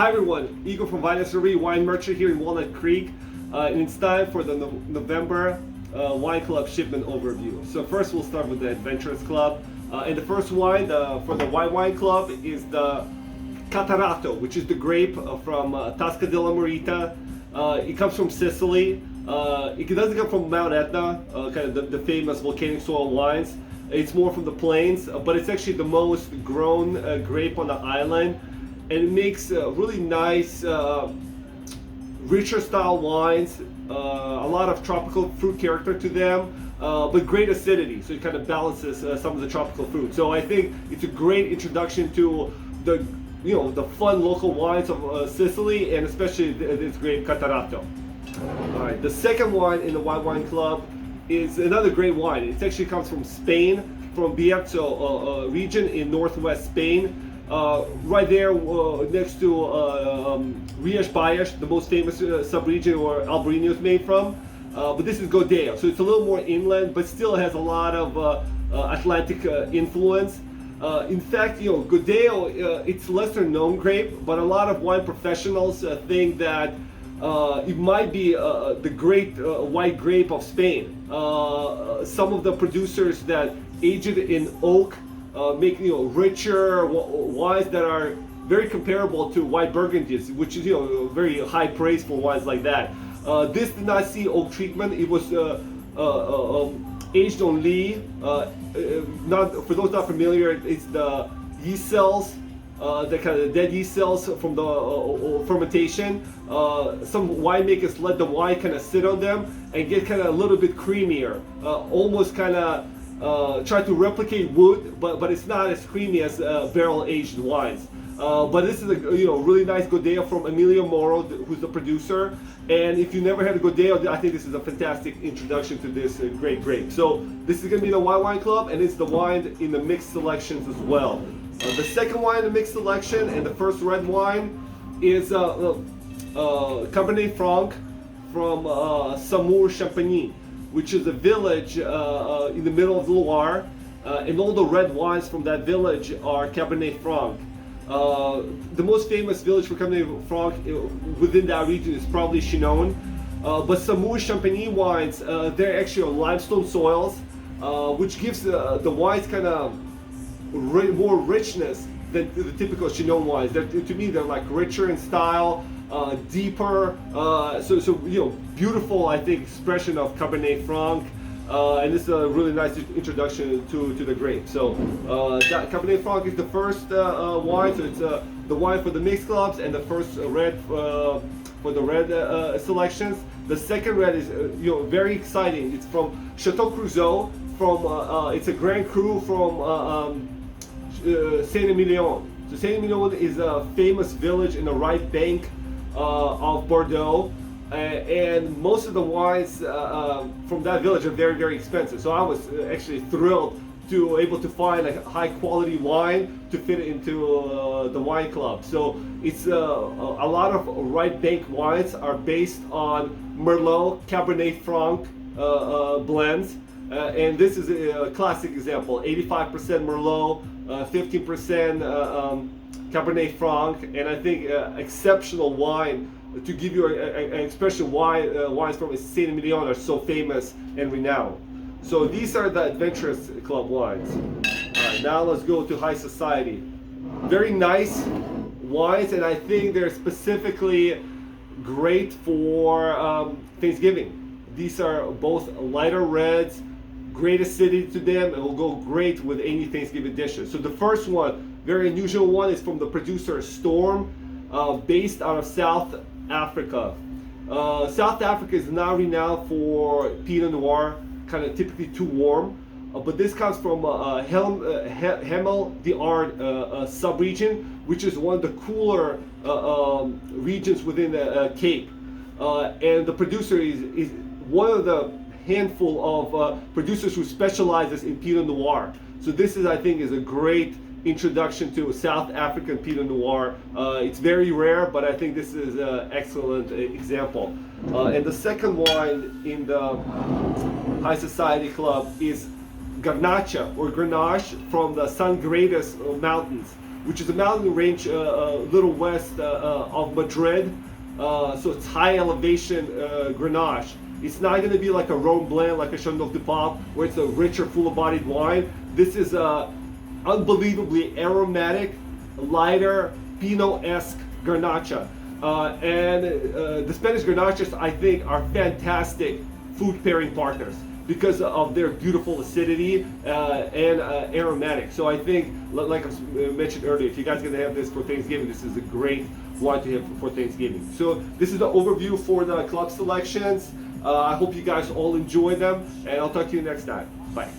Hi everyone, Igor from Vinous Reverie Wine Merchant here in Walnut Creek, and it's time for the November Wine Club shipment overview. So first we'll start with the Adventurous Club, and the first wine for the White Wine Club is the Catarratto, which is the grape from Tasca della Morita. It comes from Sicily. It doesn't come from Mount Etna, kind of the famous volcanic soil wines. It's more from the plains, but it's actually the most grown grape on the island. And it makes really nice, richer style wines, a lot of tropical fruit character to them, but great acidity, so it kind of balances some of the tropical fruit. So I think it's a great introduction to the fun local wines of Sicily, and especially this grape Catarratto. All right, the second wine in the White Wine Club is another great wine. It actually comes from Spain, from Bierzo region in northwest Spain. Right there next to Rias, the most famous sub-region where Albarino is made from. But this is Godello, so it's a little more inland, but still has a lot of Atlantic influence. In fact, Godello, it's lesser known grape, but a lot of wine professionals think that it might be the great white grape of Spain. Some of the producers that age it in oak make richer wines that are very comparable to white Burgundies, which is very high praise for wines like that. This did not see oak treatment. It was aged on ley. Not for those not familiar, it's the yeast cells, the kind of dead yeast cells from the fermentation. Some winemakers let the wine kind of sit on them and get kind of a little bit creamier, almost kind of try to replicate wood, but it's not as creamy as barrel-aged wines. But this is a really nice Godello from Emilio Moro, who's the producer. And if you never had a Godello, I think this is a fantastic introduction to this great grape. So this is going to be the White Wine Club, and it's the wine in the mixed selections as well. The second wine in the mixed selection and the first red wine is Cabernet Franc from Saumur-Champigny, which is a village in the middle of the Loire, and all the red wines from that village are Cabernet Franc. The most famous village for Cabernet Franc within that region is probably Chinon, but Saumur-Champigny wines, they're actually on limestone soils, which gives the wines kind of more richness than the typical Chinon wines. To me, they're like richer in style, deeper, so beautiful, I think, expression of Cabernet Franc, and this is a really nice introduction to the grape. So Cabernet Franc is the first wine, so it's the wine for the mixed clubs, and the first red for the red selections. The second red is very exciting. It's from Chateau Creusot, from it's a Grand Cru from St-Emilion. So Saint-Emilion is a famous village in the right bank of Bordeaux, and most of the wines from that village are very, very expensive. So I was actually thrilled to able to find a high quality wine to fit into the wine club. So it's a lot of right bank wines are based on Merlot, Cabernet Franc blends, and this is a classic example: 85% Merlot, 15% Cabernet Franc, and I think exceptional wine to give you an expression why wines from Saint-Emilion are so famous and renowned. So these are the Adventurous Club wines. All right, now let's go to High Society. Very nice wines, and I think they're specifically great for Thanksgiving. These are both lighter reds, great acidity to them, and will go great with any Thanksgiving dishes. So the first one, very unusual one, is from the producer Storm, based out of South Africa. South Africa is now renowned for Pinot Noir, kind of typically too warm, but this comes from Hemel de Ard sub-region, which is one of the cooler regions within the Cape. And the producer is one of the handful of producers who specializes in Pinot Noir. So this is, I think, is a great introduction to South African Pinot Noir. It's very rare, but I think this is an excellent example. And the second wine in the High Society Club is Garnacha or Grenache from the Gredos mountains. which is a mountain range a little west of Madrid. So it's high elevation Grenache. It's not going to be like a Rhone blend, like a Chateauneuf du Pape, where it's a richer, fuller-bodied wine. This is unbelievably aromatic, lighter, Pinot-esque Garnacha. And the Spanish Garnachas, I think, are fantastic food pairing partners because of their beautiful acidity and aromatic. So I think, like I mentioned earlier, if you guys are going to have this for Thanksgiving, this is a great wine to have for Thanksgiving. So this is the overview for the club selections. I hope you guys all enjoy them, and I'll talk to you next time. Bye.